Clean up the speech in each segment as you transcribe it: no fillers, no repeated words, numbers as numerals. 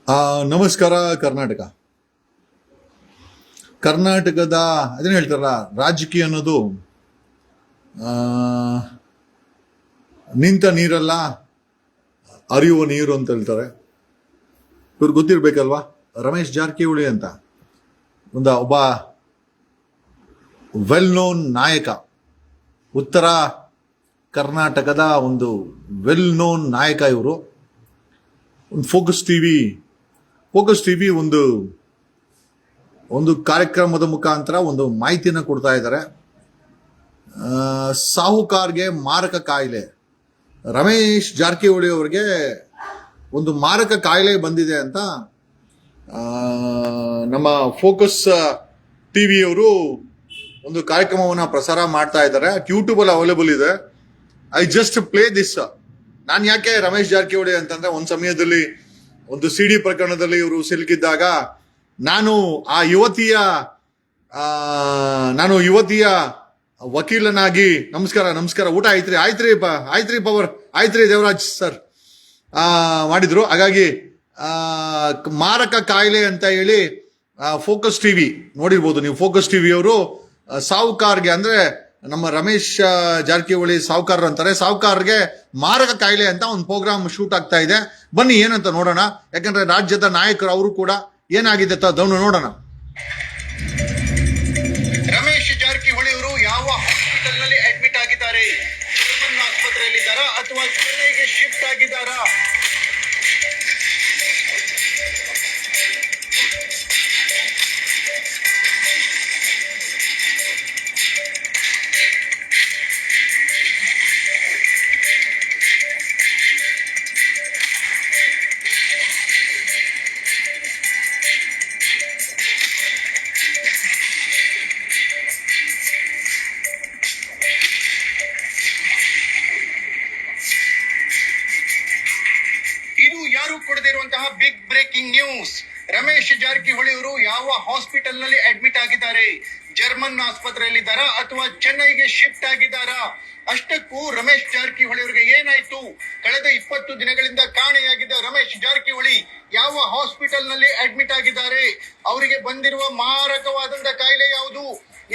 ನಮಸ್ಕಾರ ಕರ್ನಾಟಕ. ಕರ್ನಾಟಕದ ಅದನ್ನ ಹೇಳ್ತಾರಲ್ಲ, ರಾಜಕೀಯ ಅನ್ನೋದು ನಿಂತ ನೀರಲ್ಲ, ಹರಿಯುವ ನೀರು ಅಂತ ಹೇಳ್ತಾರೆ. ಇವ್ರಿಗೆ ಗೊತ್ತಿರ್ಬೇಕಲ್ವಾ, ರಮೇಶ್ ಜಾರಕಿಹೊಳಿ ಅಂತ ಒಬ್ಬ ವೆಲ್ ನೋನ್ ನಾಯಕ, ಉತ್ತರ ಕರ್ನಾಟಕದ ಒಂದು ವೆಲ್ ನೋನ್ ನಾಯಕ. ಇವರು ಒಂದು ಫೋಕಸ್ ಟಿವಿ ಒಂದು ಕಾರ್ಯಕ್ರಮದ ಮುಖಾಂತರ ಒಂದು ಮಾಹಿತಿಯನ್ನು ಕೊಡ್ತಾ ಇದ್ದಾರೆ. ಸಾಹುಕಾರ್ಗೆ ಮಾರಕ ಕಾಯಿಲೆ, ರಮೇಶ್ ಜಾರಕಿಹೊಳಿ ಅವರಿಗೆ ಒಂದು ಮಾರಕ ಕಾಯಿಲೆ ಬಂದಿದೆ ಅಂತ ನಮ್ಮ ಫೋಕಸ್ ಟಿವಿಯವರು ಒಂದು ಕಾರ್ಯಕ್ರಮವನ್ನು ಪ್ರಸಾರ ಮಾಡ್ತಾ ಇದ್ದಾರೆ. ಯೂಟ್ಯೂಬಲ್ಲಿ ಅವೈಲೇಬಲ್ ಇದೆ. I just play this. ನಾನು ಯಾಕೆ ರಮೇಶ್ ಜಾರಕಿಹೊಳಿ ಅಂತಂದ್ರೆ, ಒಂದು ಸಮಯದಲ್ಲಿ ಒಂದು ಸಿಡಿ ಪ್ರಕರಣದಲ್ಲಿ ಇವರು ಸಿಲುಕಿದ್ದಾಗ ನಾನು ಯುವತಿಯ ವಕೀಲನಾಗಿ, ನಮಸ್ಕಾರ ಊಟ ಆಯ್ತ್ರಿ ಪವರ್ ದೇವರಾಜ್ ಸರ್ ಮಾಡಿದ್ರು. ಹಾಗಾಗಿ ಮಾರಕ ಕಾಯಿಲೆ ಅಂತ ಹೇಳಿ ಫೋಕಸ್ ಟಿವಿ ನೋಡಿರ್ಬೋದು ನೀವು. ಫೋಕಸ್ ಟಿವಿಯವರು ಸಾಹುಕಾರ್ಗೆ, ಅಂದ್ರೆ ನಮ್ಮ ರಮೇಶ್ ಜಾರಕಿಹೊಳಿ ಸಾಹುಕಾರರು ಅಂತಾರೆ, ಸಾಹುಕಾರ್ಗೆ ಮಾರಕ ಕಾಯಿಲೆ ಅಂತ ಒಂದು ಪ್ರೋಗ್ರಾಮ್ ಶೂಟ್ ಆಗ್ತಾ ಇದೆ. ಬನ್ನಿ ಏನಂತ ನೋಡೋಣ. ಯಾಕಂದ್ರೆ ರಾಜ್ಯದ ನಾಯಕರು ಅವರು ಕೂಡ ಏನಾಗಿದೆ ಅದನ್ನು ನೋಡೋಣ. ರಮೇಶ್ ಜಾರಕಿಹೊಳಿ ಅವರು ಯಾವ ಹಾಸ್ಪಿಟಲ್ ನಲ್ಲಿ ಅಡ್ಮಿಟ್ ಆಗಿದ್ದಾರೆ? ಜರ್ಮನ್ ಆಸ್ಪತ್ರೆಯಲ್ಲಿದ್ದಾರಾ ಅಥವಾ ಚೆನ್ನೈಗೆ ಶಿಫ್ಟ್ ಆಗಿದ್ದಾರಾ? ಕೊಡದಿರುವಂತಹ big breaking news. Ramesh Jarkiholi ಅವರು ಯಾವ ಹಾಸ್ಪಿಟಲ್ ನಲ್ಲಿ ಅಡ್ಮಿಟ್ ಆಗಿದ್ದಾರೆ? ಜರ್ಮನ್ ಆಸ್ಪತ್ರೆಯಲ್ಲಿದ್ದಾರಾ ಅಥವಾ ಚೆನ್ನೈಗೆ ಶಿಫ್ಟ್ ಆಗಿದ್ದಾರಾ? ಅಷ್ಟಕ್ಕೂ ರಮೇಶ್ ಜಾರಕಿಹೊಳಿ ಅವರಿಗೆ ಏನಾಯ್ತು? ಕಳೆದ 20 ದಿನಗಳಿಂದ ಕಾಣೆಯಾಗಿದ್ದ ರಮೇಶ್ ಜಾರಕಿಹೊಳಿ ಯಾವ ಹಾಸ್ಪಿಟಲ್ ನಲ್ಲಿ ಅಡ್ಮಿಟ್ ಆಗಿದ್ದಾರೆ? ಅವರಿಗೆ ಬಂದಿರುವ ಮಾರಕವಾದಂತ ಕಾಯಿಲೆ ಯಾವುದು?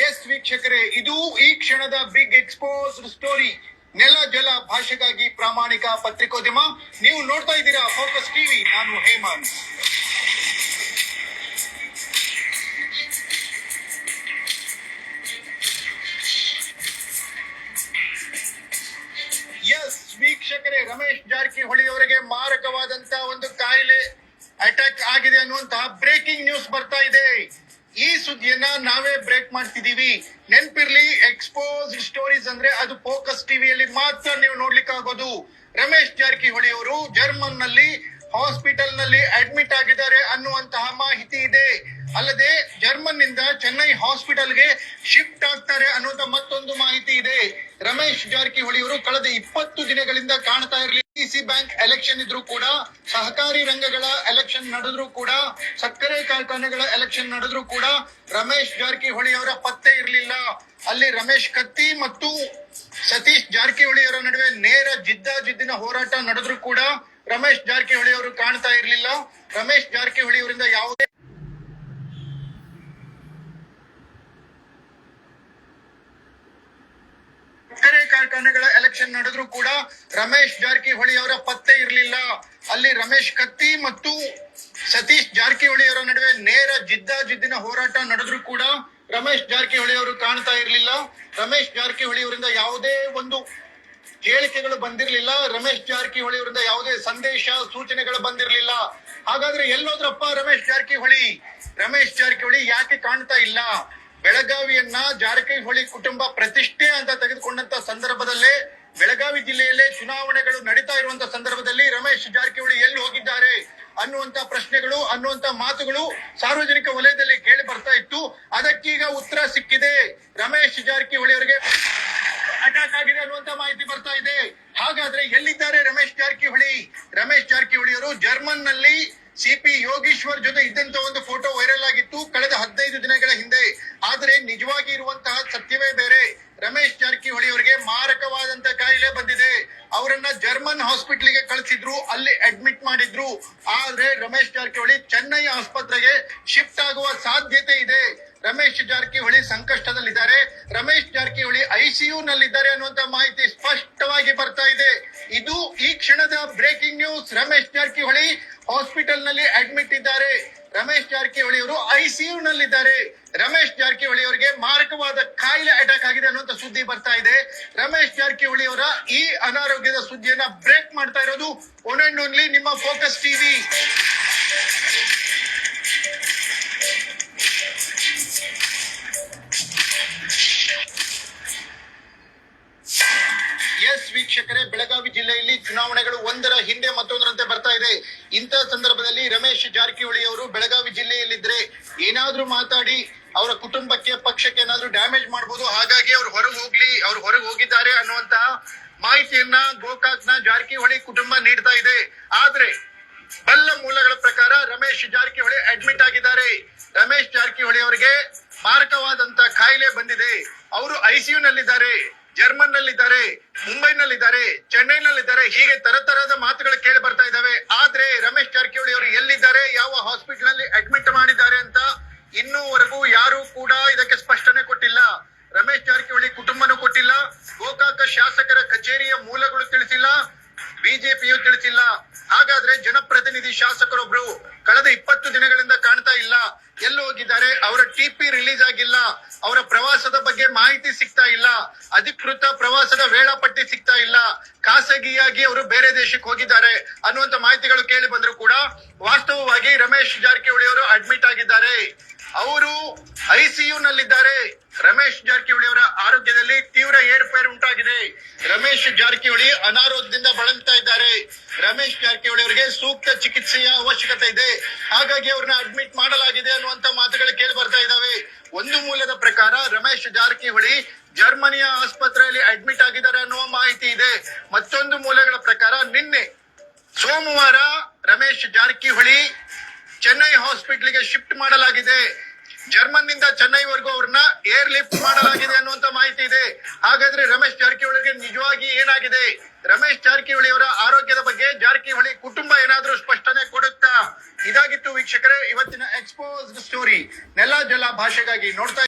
ಎಸ್ ವೀಕ್ಷಕರೇ, ಇದು ಈ ಕ್ಷಣದ ಬಿಗ್ ಎಕ್ಸ್ಪೋಸ್ಡ್ ಸ್ಟೋರಿ. ನೆಲ ಜಲ ಭಾಷೆಗಾಗಿ ಪ್ರಾಮಾಣಿಕ ಪತ್ರಿಕೋದ್ಯಮ. ನೀವು ನೋಡ್ತಾ ಇದ್ದೀರಾ ಫೋಕಸ್ ಟಿವಿ. ನಾನು ಹೇಮಂತ್. ಎಸ್ ವೀಕ್ಷಕರೇ, ರಮೇಶ್ ಜಾರಕಿಹೊಳಿ ಅವರಿಗೆ ಮಾರಕವಾದಂತ ಒಂದು ಕಾಯಿಲೆ ಅಟ್ಯಾಕ್ ಆಗಿದೆ ಅನ್ನುವಂತಹ ಬ್ರೇಕಿಂಗ್ ನ್ಯೂಸ್ ಬರ್ತಾ ಇದೆ. ಈ ಸುದ್ದಿಯನ್ನ ನಾವೇ ಬ್ರೇಕ್ ಮಾಡ್ತಿದೀವಿ. ನೆನ್ಪಿರ್ಲಿ, ಎಕ್ಸ್ಪೋಸ್ ಸ್ಟೋರೀಸ್ ಅಂದ್ರೆ ಅದು ಫೋಕಸ್ ಟಿವಿಯಲ್ಲಿ ಮಾತ್ರ ನೀವು ನೋಡ್ಲಿಕ್ಕೆ ಆಗೋದು. ರಮೇಶ್ ಜಾರಕಿಹೊಳಿ ಅವರು ಜರ್ಮನ್ ನಲ್ಲಿ ಹಾಸ್ಪಿಟಲ್ ನಲ್ಲಿ ಅಡ್ಮಿಟ್ ಆಗಿದ್ದಾರೆ ಅನ್ನುವಂತಹ ಮಾಹಿತಿ ಇದೆ. ಅಲ್ಲದೆ ಜರ್ಮನ್ ನಿಂದ ಚೆನ್ನೈ ಹಾಸ್ಪಿಟಲ್ಗೆ ಶಿಫ್ಟ್ ಆಗ್ತಾರೆ ಅನ್ನುವಂತ ಮತ್ತೊಂದು ಮಾಹಿತಿ ಇದೆ. ರಮೇಶ್ ಜಾರಕಿಹೊಳಿ ಅವರು ಕಳೆದ 20 ದಿನಗಳಿಂದ ಕಾಣ್ತಾ ಇರಲಿ. ಡಿಸಿ ಬ್ಯಾಂಕ್ ಎಲೆಕ್ಷನ್ ಇದ್ರೂ ಕೂಡ, ಸಹಕಾರಿ ರಂಗಗಳ ಎಲೆಕ್ಷನ್ ನಡೆದ್ರು ಕೂಡ, ಸಕ್ಕರೆ ಕಾರ್ಖಾನೆಗಳ ಎಲೆಕ್ಷನ್ ನಡೆದ್ರು ಕೂಡ ರಮೇಶ್ ಜಾರಕಿಹೊಳಿ ಅವರ ಪತ್ತೆ ಇರಲಿಲ್ಲ. ಅಲ್ಲಿ ರಮೇಶ್ ಕತ್ತಿ ಮತ್ತು ಸತೀಶ್ ಜಾರಕಿಹೊಳಿ ಅವರ ನಡುವೆ ನೇರ ಜಿದ್ದಿನ ಹೋರಾಟ ನಡೆದ್ರು ಕೂಡ ರಮೇಶ್ ಜಾರಕಿಹೊಳಿ ಅವರು ಕಾಣ್ತಾ ಇರಲಿಲ್ಲ. ರಮೇಶ್ ಜಾರಕಿಹೊಳಿ ಅವರಿಂದ ಯಾವುದೇ ಸಕ್ಕರೆ ಕಾರ್ಖಾನೆಗಳ ಎಲೆಕ್ಷನ್ ನಡೆದ್ರು ಕೂಡ ರಮೇಶ್ ಜಾರಕಿಹೊಳಿ ಅವರ ಪತ್ತೆ ಇರಲಿಲ್ಲ. ಅಲ್ಲಿ ರಮೇಶ್ ಕತ್ತಿ ಮತ್ತು ಸತೀಶ್ ಜಾರಕಿಹೊಳಿ ಅವರ ನಡುವೆ ನೇರ ಜಿದ್ದಿನ ಹೋರಾಟ ನಡೆದ್ರು ಕೂಡ ರಮೇಶ್ ಜಾರಕಿಹೊಳಿ ಅವರು ಕಾಣ್ತಾ ಇರಲಿಲ್ಲ. ರಮೇಶ್ ಜಾರಕಿಹೊಳಿ ಅವರಿಂದ ಯಾವುದೇ ಒಂದು ಹೇಳಿಕೆಗಳು ಬಂದಿರಲಿಲ್ಲ. ರಮೇಶ್ ಜಾರಕಿಹೊಳಿ ಅವರಿಂದ ಯಾವುದೇ ಸಂದೇಶ ಸೂಚನೆಗಳು ಬಂದಿರಲಿಲ್ಲ. ಹಾಗಾದ್ರೆ ಎಲ್ಲೋದ್ರಪ್ಪ ರಮೇಶ್ ಜಾರಕಿಹೊಳಿ ಯಾಕೆ ಕಾಣ್ತಾ ಇಲ್ಲ? ಬೆಳಗಾವಿಯನ್ನ ಜಾರಕಿಹೊಳಿ ಕುಟುಂಬ ಪ್ರತಿಷ್ಠೆ ಅಂತ ತೆಗೆದುಕೊಂಡಂತ ಸಂದರ್ಭದಲ್ಲೇ, ಬೆಳಗಾವಿ ಜಿಲ್ಲೆಯಲ್ಲೇ ಚುನಾವಣೆಗಳು ನಡೀತಾ ಇರುವಂತ ಸಂದರ್ಭದಲ್ಲಿ ರಮೇಶ್ ಜಾರಕಿಹೊಳಿ ಎಲ್ಲಿ ಹೋಗಿದ್ದಾರೆ ಅನ್ನುವಂತ ಪ್ರಶ್ನೆಗಳು, ಅನ್ನುವಂತ ಮಾತುಗಳು ಸಾರ್ವಜನಿಕ ವಲಯದಲ್ಲಿ ಕೇಳಿ ಬರ್ತಾ ಇತ್ತು. ಅದಕ್ಕೀಗ ಉತ್ತರ ಸಿಕ್ಕಿದೆ. ರಮೇಶ್ ಜಾರಕಿಹೊಳಿ ಅವರಿಗೆ ಅಟ್ಯಾಕ್ ಆಗಿದೆ ಅನ್ನುವಂತ ಮಾಹಿತಿ ಬರ್ತಾ ಇದೆ. ಹಾಗಾದ್ರೆ ಎಲ್ಲಿದ್ದಾರೆ ರಮೇಶ್ ಜಾರಕಿಹೊಳಿ ಅವರು ಜರ್ಮನ್ ನಲ್ಲಿ ಸಿಪಿ ಯೋಗೀಶ್ವರ್ ಜೊತೆ ಇದ್ದಂತ ಒಂದು ಫೋಟೋ ವೈರಲ್ ಆಗಿತ್ತು ಕಳೆದ 15 ದಿನಗಳ ಹಿಂದೆ. ಆದರೆ ನಿಜವಾಗಿ ಇರುವಂತಹ ಸತ್ಯವೇ ಬೇರೆ. ರಮೇಶ್ ಜಾರಕಿಹೊಳಿ ಅವರಿಗೆ ಮಾರಕವಾದಂತ ಕಾಯಿಲೆ ಬಂದಿದೆ. ಅವರನ್ನ ಜರ್ಮನ್ ಹಾಸ್ಪಿಟಲ್ಗೆ ಕಳಿಸಿದ್ರು, ಅಲ್ಲಿ ಅಡ್ಮಿಟ್ ಮಾಡಿದ್ರು. ಆದ್ರೆ ರಮೇಶ್ ಜಾರಕಿಹೊಳಿ ಚೆನ್ನೈ ಆಸ್ಪತ್ರೆಗೆ ಶಿಫ್ಟ್ ಆಗುವ ಸಾಧ್ಯತೆ ಇದೆ. ರಮೇಶ್ ಜಾರಕಿಹೊಳಿ ಸಂಕಷ್ಟದಲ್ಲಿದ್ದಾರೆ. ರಮೇಶ್ ಜಾರಕಿಹೊಳಿ ಐಸಿಯು ನಲ್ಲಿದ್ದಾರೆ ಅನ್ನುವಂತ ಮಾಹಿತಿ ಸ್ಪಷ್ಟವಾಗಿ ಬರ್ತಾ ಇದೆ. ಇದು ಈ ಕ್ಷಣದ breaking news. Ramesh Jarkiholi hospital ನಲ್ಲಿ ಅಡ್ಮಿಟ್ ಇದ್ದಾರೆ. ರಮೇಶ್ ಜಾರಕಿಹೊಳಿ ಅವರು ಐಸಿಯು ನಲ್ಲಿದ್ದಾರೆ. ರಮೇಶ್ ಜಾರಕಿಹೊಳಿ ಅವರಿಗೆ ಮಾರಕವಾದ ಕಾಯಿಲೆ ಅಟ್ಯಾಕ್ ಆಗಿದೆ ಅನ್ನುವಂತ ಸುದ್ದಿ ಬರ್ತಾ ಇದೆ. ರಮೇಶ್ ಜಾರಕಿಹೊಳಿ ಅವರ ಈ ಅನಾರೋಗ್ಯದ ಸುದ್ದಿಯನ್ನ ಬ್ರೇಕ್ ಮಾಡ್ತಾ ಇರೋದು ಒನ್ ಅಂಡ್ ಓನ್ಲಿ ನಿಮ್ಮ ಫೋಕಸ್ ಟಿವಿ. ಎಸ್ ವೀಕ್ಷಕರೇ, ಬೆಳಗಾವಿ ಜಿಲ್ಲೆಯಲ್ಲಿ ಚುನಾವಣೆಗಳು ಒಂದರ ಹಿಂದೆ ಮತ್ತೊಂದರಂತೆ ಬರ್ತಾ ಇದೆ. ಇಂಥ ಸಂದರ್ಭದಲ್ಲಿ ರಮೇಶ್ ಜಾರಕಿಹೊಳಿ ಅವರು ಬೆಳಗಾವಿ ಜಿಲ್ಲೆಯಲ್ಲಿದ್ರೆ ಏನಾದ್ರೂ ಮಾತಾಡಿ ಅವರ ಕುಟುಂಬಕ್ಕೆ, ಪಕ್ಷಕ್ಕೆ ಏನಾದ್ರೂ ಡ್ಯಾಮೇಜ್ ಮಾಡಬಹುದು. ಹಾಗಾಗಿ ಅವ್ರು ಹೊರಗೆ ಹೋಗಿದ್ದಾರೆ ಅನ್ನುವಂತಹ ಮಾಹಿತಿಯನ್ನ ಗೋಕಾಕ್ನ ಜಾರಕಿಹೊಳಿ ಕುಟುಂಬ ನೀಡ್ತಾ ಇದೆ. ಆದ್ರೆ ಬಲ್ಲ ಮೂಲಗಳ ಪ್ರಕಾರ ರಮೇಶ್ ಜಾರಕಿಹೊಳಿ ಅಡ್ಮಿಟ್ ಆಗಿದ್ದಾರೆ. ರಮೇಶ್ ಜಾರಕಿಹೊಳಿ ಅವರಿಗೆ ಮಾರಕವಾದಂತ ಕಾಯಿಲೆ ಬಂದಿದೆ. ಅವರು ಐಸಿಯು ನಲ್ಲಿದ್ದಾರೆ, ಜರ್ಮನ್ ನಲ್ಲಿದ್ದಾರೆ, ಮುಂಬೈನಲ್ಲಿದ್ದಾರೆ, ಚೆನ್ನೈನಲ್ಲಿದ್ದಾರೆ. ಹೀಗೆ ತರತರದ ಮಾತುಗಳು ಕೇಳಿ ಬರ್ತಾ ಇದಾವೆ. ಆದ್ರೆ ರಮೇಶ್ ಜಾರಕಿಹೊಳಿ ಅವರು ಎಲ್ಲಿದ್ದಾರೆ, ಯಾವ ಹಾಸ್ಪಿಟಲ್ ನಲ್ಲಿ ಅಡ್ಮಿಟ್ ಮಾಡಿದ್ದಾರೆ ಅಂತ ಇನ್ನೂವರೆಗೂ ಯಾರು ಕೂಡ ಇದಕ್ಕೆ ಸ್ಪಷ್ಟನೆ ಕೊಟ್ಟಿಲ್ಲ. ರಮೇಶ್ ಜಾರಕಿಹೊಳಿ ಕುಟುಂಬನೂ ಕೊಟ್ಟಿಲ್ಲ, ಗೋಕಾಕ ಶಾಸಕರ ಕಚೇರಿಯ ಮೂಲಗಳು ತಿಳಿಸಿಲ್ಲ, ಬಿಜೆಪಿಯು ತಿಳಿಸಿಲ್ಲ. ಹಾಗಾದ್ರೆ ಜನಪ್ರತಿನಿಧಿ ಶಾಸಕರೊಬ್ರು ಕಳೆದ 20 ದಿನಗಳಿಂದ ಕಾಣ್ತಾ ಇಲ್ಲ. ಎಲ್ಲಿ ಹೋಗಿದ್ದಾರೆ? ಅವರ ಟಿಪಿ ರಿಲೀಸ್ ಆಗಿಲ್ಲ, ಅವರ ಪ್ರವಾಸದ ಬಗ್ಗೆ ಮಾಹಿತಿ ಸಿಗ್ತಾ ಇಲ್ಲ, ಅಧಿಕೃತ ಪ್ರವಾಸದ ವೇಳಾಪಟ್ಟಿ ಸಿಗ್ತಾ ಇಲ್ಲ, ಖಾಸಗಿಯಾಗಿ ಅವರು ಬೇರೆ ದೇಶಕ್ಕೆ ಹೋಗಿದ್ದಾರೆ ಅನ್ನುವಂತ ಮಾಹಿತಿಗಳು ಕೇಳಿ ಬಂದ್ರು ಕೂಡ ವಾಸ್ತವವಾಗಿ ರಮೇಶ್ ಜಾರಕಿಹೊಳಿ ಅವರು ಅಡ್ಮಿಟ್ ಆಗಿದ್ದಾರೆ. ಅವರು ಐಸಿಯು ನಲ್ಲಿದ್ದಾರೆ. ರಮೇಶ್ ಜಾರಕಿಹೊಳಿ ಅವರ ಆರೋಗ್ಯದಲ್ಲಿ ತೀವ್ರ ಏರುಪೇರು ಉಂಟಾಗಿದೆ. ರಮೇಶ್ ಜಾರಕಿಹೊಳಿ ಅನಾರೋಗ್ಯದಿಂದ ಬಳಲ್ತಾ ಇದ್ದಾರೆ. ರಮೇಶ್ ಜಾರಕಿಹೊಳಿ ಅವರಿಗೆ ಸೂಕ್ತ ಚಿಕಿತ್ಸೆಯ ಅವಶ್ಯಕತೆ ಇದೆ. ಹಾಗಾಗಿ ಅವ್ರನ್ನ ಅಡ್ಮಿಟ್ ಮಾಡಲಾಗಿದೆ ಅನ್ನುವಂತ ಮಾತುಗಳು ಕೇಳಿ ಬರ್ತಾ ಇದಾವೆ. ಒಂದು ಮೂಲದ ಪ್ರಕಾರ ರಮೇಶ್ ಜಾರಕಿಹೊಳಿ ಜರ್ಮನಿಯ ಆಸ್ಪತ್ರೆಯಲ್ಲಿ ಅಡ್ಮಿಟ್ ಆಗಿದ್ದಾರೆ ಅನ್ನುವ ಮಾಹಿತಿ ಇದೆ. ಮತ್ತೊಂದು ಮೂಲಗಳ ಪ್ರಕಾರ ನಿನ್ನೆ ಸೋಮವಾರ ರಮೇಶ್ ಜಾರಕಿಹೊಳಿ ಚೆನ್ನೈ ಹಾಸ್ಪಿಟಲ್ಗೆ ಶಿಫ್ಟ್ ಮಾಡಲಾಗಿದೆ. ಜರ್ಮನ್ ನಿಂದ ಚೆನ್ನೈವರೆಗೂ ಅವ್ರನ್ನ ಏರ್ ಲಿಫ್ಟ್ ಮಾಡಲಾಗಿದೆ ಅನ್ನುವಂತ ಮಾಹಿತಿ ಇದೆ. ಹಾಗಾದ್ರೆ ರಮೇಶ್ ಜಾರಕಿಹೊಳಿಗೆ ನಿಜವಾಗಿ ಏನಾಗಿದೆ? ರಮೇಶ್ ಜಾರಕಿಹೊಳಿ ಅವರ ಆರೋಗ್ಯದ ಬಗ್ಗೆ ಜಾರಕಿಹೊಳಿ ಕುಟುಂಬ ಏನಾದ್ರೂ ಸ್ಪಷ್ಟನೆ ಕೊಡುತ್ತಾ? ಇದಾಗಿತ್ತು ವೀಕ್ಷಕರೇ ಇವತ್ತಿನ ಎಕ್ಸ್ಪೋಸ್ಡ್ ಸ್ಟೋರಿ. ನೆಲ ಜಲ ಭಾಷೆಗಾಗಿ ನೋಡ್ತಾ